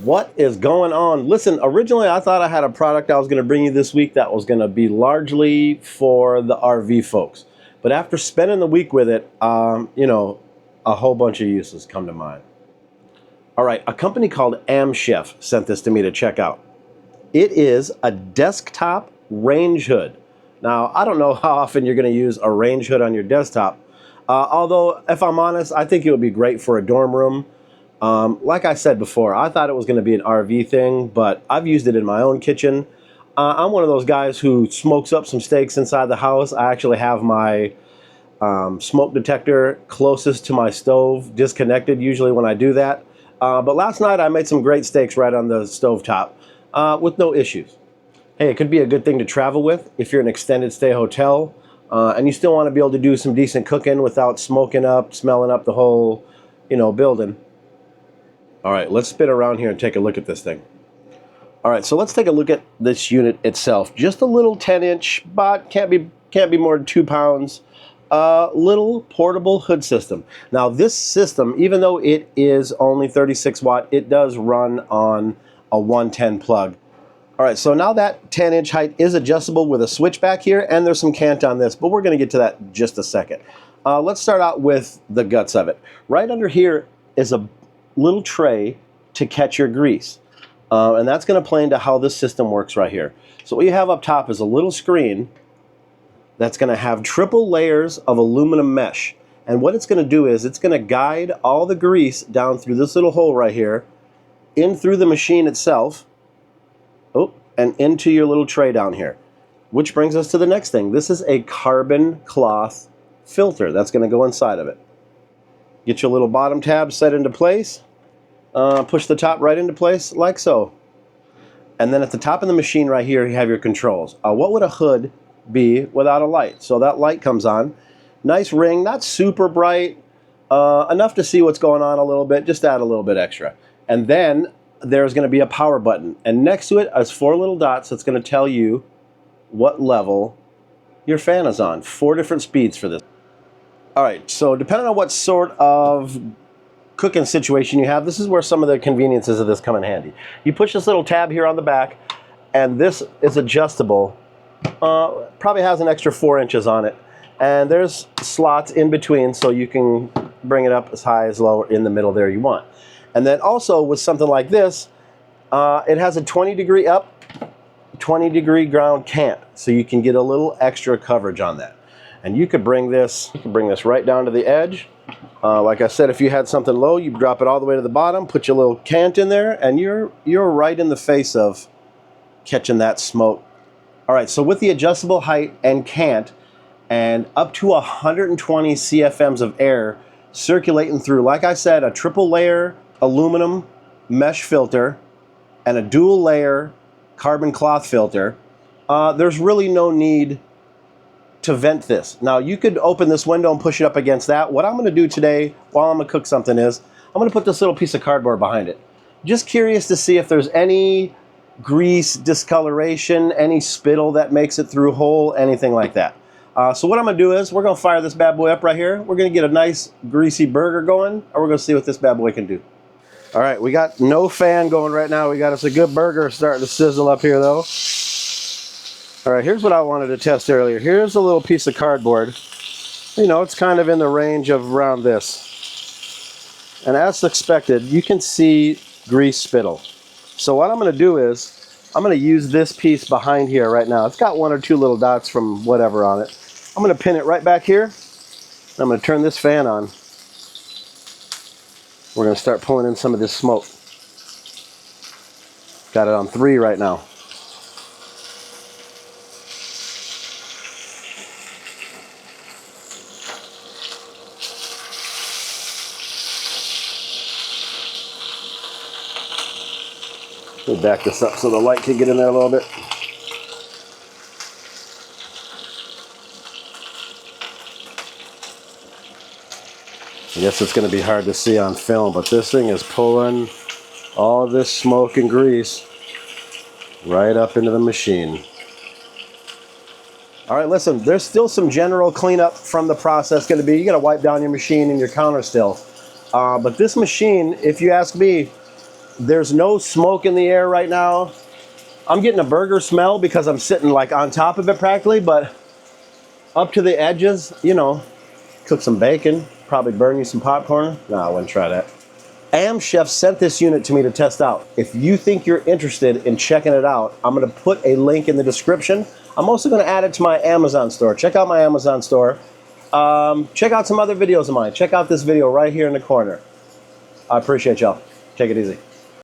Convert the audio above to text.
What is going on? Listen, originally I thought I had a product I was going to bring you this week that was going to be largely for the RV folks. But after spending the week with it, you know, a whole bunch of uses come to mind. All right, a company called AMZChef sent this to me to check out. It is a desktop range hood. Now, I don't know how often you're going to use a range hood on your desktop. Although, if I'm honest, I think it would be great for a dorm room. Like I said before, I thought it was going to be an RV thing, but I've used it in my own kitchen. I'm one of those guys who smokes up some steaks inside the house. I actually have my smoke detector closest to my stove disconnected usually when I do that. But last night I made some great steaks right on the stovetop with no issues. Hey, it could be a good thing to travel with if you're an extended stay hotel and you still want to be able to do some decent cooking without smoking up, smelling up the whole, building. All right, let's spin around here and take a look at this thing. All right, so let's take a look at this unit itself. Just a little 10-inch, but can't be more than 2 pounds. Little portable hood system. Now this system, even though it is only 36 watt, it does run on a 110 plug. All right, so now that 10-inch height is adjustable with a switch back here, and there's some cant on this, but we're going to get to that in just a second. Let's start out with the guts of it. Right under here is a little tray to catch your grease. And that's going to play into how this system works right here. So what you have up top is a little screen that's going to have triple layers of aluminum mesh. And what it's going to do is it's going to guide all the grease down through this little hole right here, in through the machine itself, and into your little tray down here. Which brings us to the next thing. This is a carbon cloth filter that's going to go inside of it. Get your little bottom tab set into place. Push the top right into place like so. And then at the top of the machine right here, you have your controls. What would a hood be without a light? So that light comes on. Nice ring, not super bright, enough to see what's going on a little bit, just add a little bit extra. And then there's going to be a power button. And next to it is 4 little dots that's going to tell you what level your fan is on. 4 different speeds for this. All right, so depending on what sort of cooking situation you have, this is where some of the conveniences of this come in handy. You push this little tab here on the back, and this is adjustable. Probably has an extra 4 inches on it. And there's slots in between, so you can bring it up as high as low in the middle there you want. And then also with something like this, it has a 20-degree up, 20-degree ground cant, so you can get a little extra coverage on that. And you could bring this right down to the edge. Like I said, if you had something low, you drop it all the way to the bottom, put your little cant in there, and you're right in the face of catching that smoke. All right, so with the adjustable height and cant, and up to 120 CFMs of air circulating through, like I said, a triple layer aluminum mesh filter and a dual layer carbon cloth filter, there's really no need to vent this. Now you could open this window and push it up against that. What I'm going to do today while I'm going to cook something is I'm going to put this little piece of cardboard behind it. Just curious to see if there's any grease discoloration, any spittle that makes it through whole, anything like that. So what I'm going to do is we're going to fire this bad boy up right here. We're going to get a nice greasy burger going, and we're going to see what this bad boy can do. All right, we got no fan going right now. We got us a good burger starting to sizzle up here though. All right, here's what I wanted to test earlier. Here's a little piece of cardboard. You know, it's kind of in the range of around this. And as expected, you can see grease spittle. So what I'm going to do is, I'm going to use this piece behind here right now. It's got 1 or 2 little dots from whatever on it. I'm going to pin it right back here. I'm going to turn this fan on. We're going to start pulling in some of this smoke. Got it on 3 right now. We'll back this up so the light can get in there a little bit. I guess it's going to be hard to see on film, but this thing is pulling all of this smoke and grease right up into the machine. All right, listen, there's still some general cleanup from the process going to be. You got to wipe down your machine and your counter still. But this machine, if you ask me, There's no smoke in the air right now. I'm getting a burger smell because I'm sitting like on top of it practically, but up to the edges, you know, cook some bacon, probably burn you some popcorn. No, I wouldn't try that. AMZChef sent this unit to me to test out. If you think you're interested in checking it out, I'm gonna put a link in the description. I'm also gonna add it to my Amazon store. Check out my Amazon store. Check out some other videos of mine. Check out this video right here in the corner. I appreciate y'all. Take it easy.